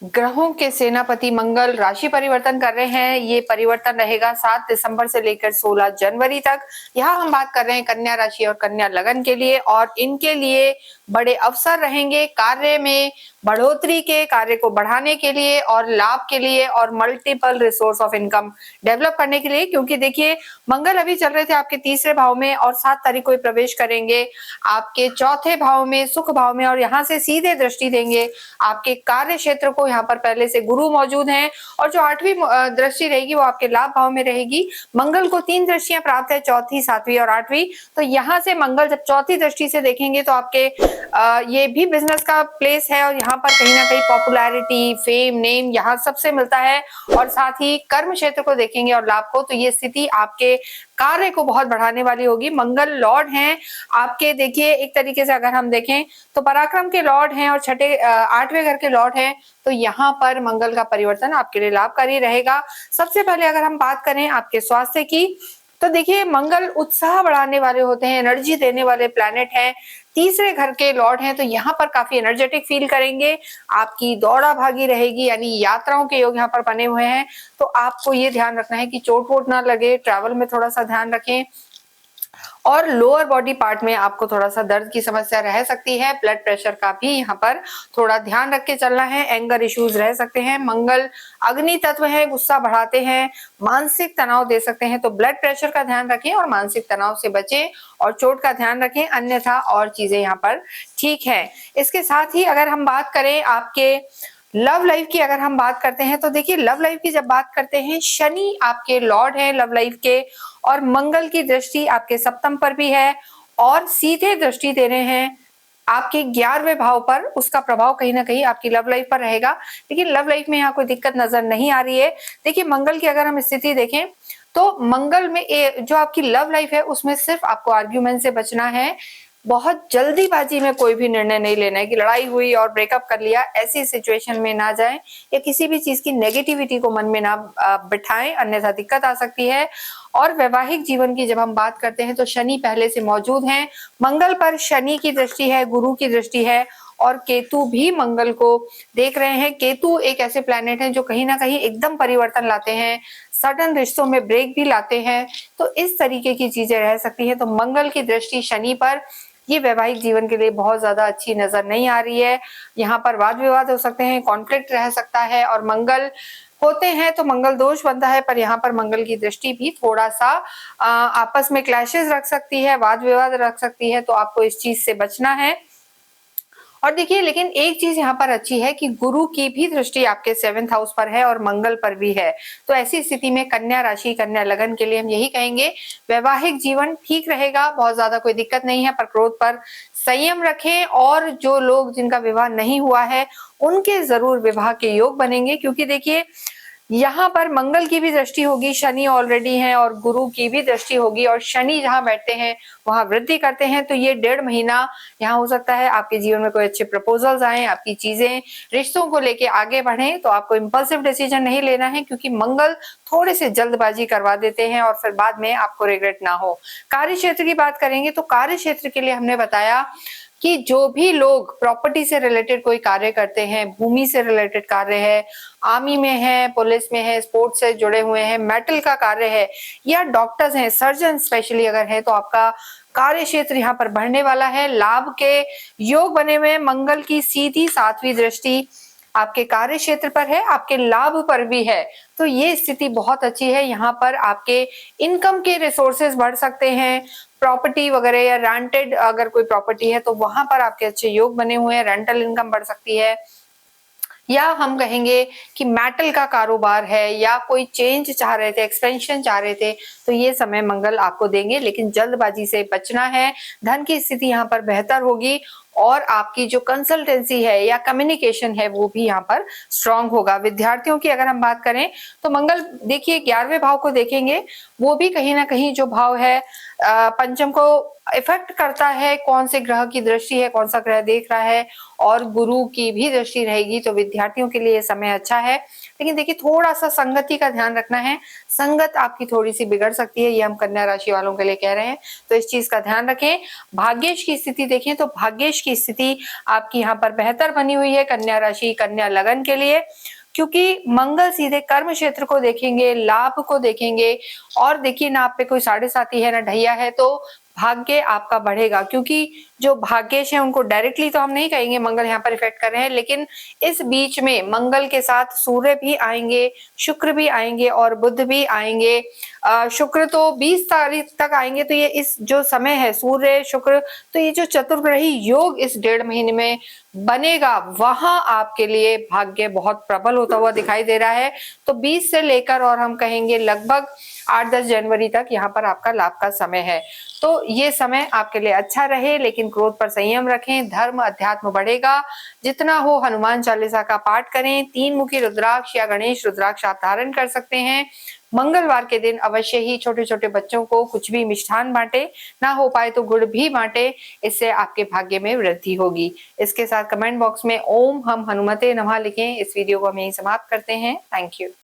ग्रहों के सेनापति मंगल राशि परिवर्तन कर रहे हैं। ये परिवर्तन रहेगा 7 दिसंबर से लेकर 16 जनवरी तक। यहाँ हम बात कर रहे हैं कन्या राशि और कन्या लगन के लिए, और इनके लिए बड़े अवसर रहेंगे कार्य में बढ़ोतरी के, कार्य को बढ़ाने के लिए और लाभ के लिए और multiple resource of income develop करने के लिए। क्योंकि देखिए मंगल अभी चल रहे थे आपके तीसरे भाव में और 7 तारीख को प्रवेश करेंगे आपके चौथे भाव में, सुख भाव में, और यहाँ से सीधे दृष्टि देंगे आपके कार्य क्षेत्र को। यहाँ पर पहले से गुरु मौजूद हैं और जो 8वीं दृष्टि रहेगी वो आपके लाभ भाव में रहेगी। मंगल को 3 दृष्टियां प्राप्त है, चौथी, 7वीं और 8वीं। तो यहाँ से मंगल जब चौथी दृष्टि से देखेंगे तो आपके ये भी बिजनेस का प्लेस है और यहाँ पर कहीं ना कहीं पॉपुलैरिटी, फेम, नेम यहाँ सबसे मिलता है। और साथ ही कर्म क्षेत्र को देखेंगे और लाभ को, तो ये स्थिति आपके कार्य को बहुत बढ़ाने वाली होगी। मंगल लॉर्ड हैं आपके, देखिए एक तरीके से अगर हम देखें तो पराक्रम के लॉर्ड हैं और छठे 8वें घर के लॉर्ड हैं। तो यहाँ पर मंगल का परिवर्तन आपके लिए लाभकारी रहेगा। सबसे पहले अगर हम बात करें आपके स्वास्थ्य की, तो देखिए मंगल उत्साह बढ़ाने वाले होते हैं, एनर्जी देने वाले प्लैनेट हैं, तीसरे घर के लॉर्ड हैं। तो यहाँ पर काफी एनर्जेटिक फील करेंगे, आपकी दौड़ा भागी रहेगी, यानी यात्राओं के योग यहाँ पर बने हुए हैं। तो आपको ये ध्यान रखना है कि चोट वोट ना लगे, ट्रैवल में थोड़ा सा ध्यान रखें। और लोअर बॉडी पार्ट में आपको थोड़ा सा दर्द की समस्या रह सकती है, ब्लड प्रेशर का भी यहाँ पर थोड़ा ध्यान रख के चलना है, एंगर इश्यूज रह सकते हैं। मंगल अग्नि तत्व है, गुस्सा बढ़ाते हैं, मानसिक तनाव दे सकते हैं। तो ब्लड प्रेशर का ध्यान रखें और मानसिक तनाव से बचें और चोट का ध्यान रखें, अन्यथा और चीजें यहाँ पर ठीक है। इसके साथ ही अगर हम बात करें आपके लव लाइफ की, अगर हम बात करते हैं तो देखिए लव लाइफ की जब बात करते हैं, शनि आपके लॉर्ड हैं लव लाइफ के, और मंगल की दृष्टि आपके सप्तम पर भी है और सीधे दृष्टि दे रहे हैं आपके 11वें भाव पर। उसका प्रभाव कहीं ना कहीं आपकी लव लाइफ पर रहेगा, लेकिन लव लाइफ में यहाँ कोई दिक्कत नजर नहीं आ रही है। देखिए मंगल की अगर हम स्थिति देखें तो मंगल में जो आपकी लव लाइफ है उसमें सिर्फ आपको आर्ग्यूमेंट से बचना है। बहुत जल्दीबाजी में कोई भी निर्णय नहीं लेना है कि लड़ाई हुई और ब्रेकअप कर लिया, ऐसी सिचुएशन में ना जाएं या किसी भी चीज की नेगेटिविटी को मन में ना बिठाएं, अन्यथा दिक्कत आ सकती है। और वैवाहिक जीवन की जब हम बात करते हैं तो शनि पहले से मौजूद हैं, मंगल पर शनि की दृष्टि है, गुरु की दृष्टि है और केतु भी मंगल को देख रहे हैं। केतु एक ऐसे प्लैनेट है जो कहीं ना कहीं एकदम परिवर्तन लाते हैं, सडन रिश्तों में ब्रेक भी लाते हैं। तो इस तरीके की चीजें रह सकती है। तो मंगल की दृष्टि शनि पर, ये वैवाहिक जीवन के लिए बहुत ज्यादा अच्छी नजर नहीं आ रही है। यहाँ पर वाद विवाद हो सकते हैं, कॉन्फ्लिक्ट रह सकता है, और मंगल होते हैं तो मंगल दोष बनता है। पर यहाँ पर मंगल की दृष्टि भी थोड़ा सा आपस में क्लैशेस रख सकती है, वाद विवाद रख सकती है, तो आपको इस चीज से बचना है। और देखिए लेकिन एक चीज यहाँ पर अच्छी है कि गुरु की भी दृष्टि आपके 7th हाउस पर है और मंगल पर भी है। तो ऐसी स्थिति में कन्या राशि, कन्या लगन के लिए हम यही कहेंगे वैवाहिक जीवन ठीक रहेगा, बहुत ज्यादा कोई दिक्कत नहीं है, पर क्रोध पर संयम रखें। और जो लोग जिनका विवाह नहीं हुआ है उनके जरूर विवाह के योग बनेंगे, क्योंकि देखिए यहाँ पर मंगल की भी दृष्टि होगी, शनि ऑलरेडी है, और गुरु की भी दृष्टि होगी, और शनि जहाँ बैठते हैं वहां वृद्धि करते हैं। तो ये 1.5 महीना यहाँ हो सकता है आपके जीवन में कोई अच्छे प्रपोजल्स आए, आपकी चीजें रिश्तों को लेके आगे बढ़े। तो आपको इंपल्सिव डिसीजन नहीं लेना है, क्योंकि मंगल थोड़े से जल्दबाजी करवा देते हैं और फिर बाद में आपको रिग्रेट ना हो। कार्य क्षेत्र की बात करेंगे तो कार्य क्षेत्र के लिए हमने बताया कि जो भी लोग प्रॉपर्टी से रिलेटेड कोई कार्य करते हैं, भूमि से रिलेटेड कार्य है, आर्मी में है, पुलिस में है, स्पोर्ट्स से जुड़े हुए हैं, मेटल का कार्य है, या डॉक्टर्स हैं, सर्जन स्पेशली अगर है, तो आपका कार्य क्षेत्र यहाँ पर बढ़ने वाला है। लाभ के योग बने हुए हैं, मंगल की सीधी 7वीं दृष्टि आपके कार्य क्षेत्र पर है, आपके लाभ पर भी है। तो ये स्थिति बहुत अच्छी है। यहाँ पर आपके इनकम के रिसोर्सेज बढ़ सकते हैं, प्रॉपर्टी वगैरह या रेंटेड अगर कोई प्रॉपर्टी है तो वहां पर आपके अच्छे योग बने हुए हैं, रेंटल इनकम बढ़ सकती है। या हम कहेंगे कि मेटल का कारोबार है, या कोई चेंज चाह रहे थे, एक्सपेंशन चाह रहे थे, तो ये समय मंगल आपको देंगे, लेकिन जल्दबाजी से बचना है। धन की स्थिति यहाँ पर बेहतर होगी और आपकी जो कंसल्टेंसी है या कम्युनिकेशन है वो भी यहाँ पर स्ट्रांग होगा। विद्यार्थियों की अगर हम बात करें तो मंगल देखिए 11वें भाव को देखेंगे, वो भी कहीं ना कहीं जो भाव है पंचम को इफेक्ट करता है। कौन से ग्रह की दृष्टि है, कौन सा ग्रह देख रहा है, और गुरु की भी दृष्टि रहेगी। तो विद्यार्थियों के लिए समय अच्छा है, लेकिन देखिए थोड़ा सा संगति का ध्यान रखना है, संगत आपकी थोड़ी सी बिगड़ सकती है, ये हम कन्या राशि वालों के लिए कह रहे हैं, तो इस चीज का ध्यान रखें। भाग्येश की स्थिति देखें तो भाग्येश की की स्थिति आपकी यहाँ पर बेहतर बनी हुई है कन्या राशि कन्या लगन के लिए, क्योंकि मंगल सीधे कर्म क्षेत्र को देखेंगे, लाभ को देखेंगे और देखिए ना आप पे कोई साढ़े साथी है ना ढैया है, तो भाग्य आपका बढ़ेगा, क्योंकि जो भाग्येश है उनको डायरेक्टली तो हम नहीं कहेंगे मंगल यहाँ पर इफेक्ट कर रहे हैं, लेकिन इस बीच में मंगल के साथ सूर्य भी आएंगे, शुक्र भी आएंगे और बुध भी आएंगे। शुक्र तो 20 तारीख तक आएंगे, तो ये इस जो समय है सूर्य शुक्र, तो ये जो चतुर्ग्रही योग इस 1.5 महीने में बनेगा, वहां आपके लिए भाग्य बहुत प्रबल होता हुआ दिखाई दे रहा है। तो 20 से लेकर और हम कहेंगे लगभग 8-10 जनवरी तक यहाँ पर आपका लाभ का समय है। तो ये समय आपके लिए अच्छा रहे, लेकिन क्रोध पर संयम रखें, धर्म अध्यात्म बढ़ेगा। जितना हो हनुमान चालीसा का पाठ करें, 3 मुखी रुद्राक्ष या गणेश रुद्राक्ष आप धारण कर सकते हैं। मंगलवार के दिन अवश्य ही छोटे छोटे बच्चों को कुछ भी मिष्ठान बांटे, ना हो पाए तो गुड़ भी बांटे, इससे आपके भाग्य में वृद्धि होगी। इसके साथ कमेंट बॉक्स में ओम हम हनुमते नमः लिखें। इस वीडियो को हम यहीं समाप्त करते हैं। Thank you.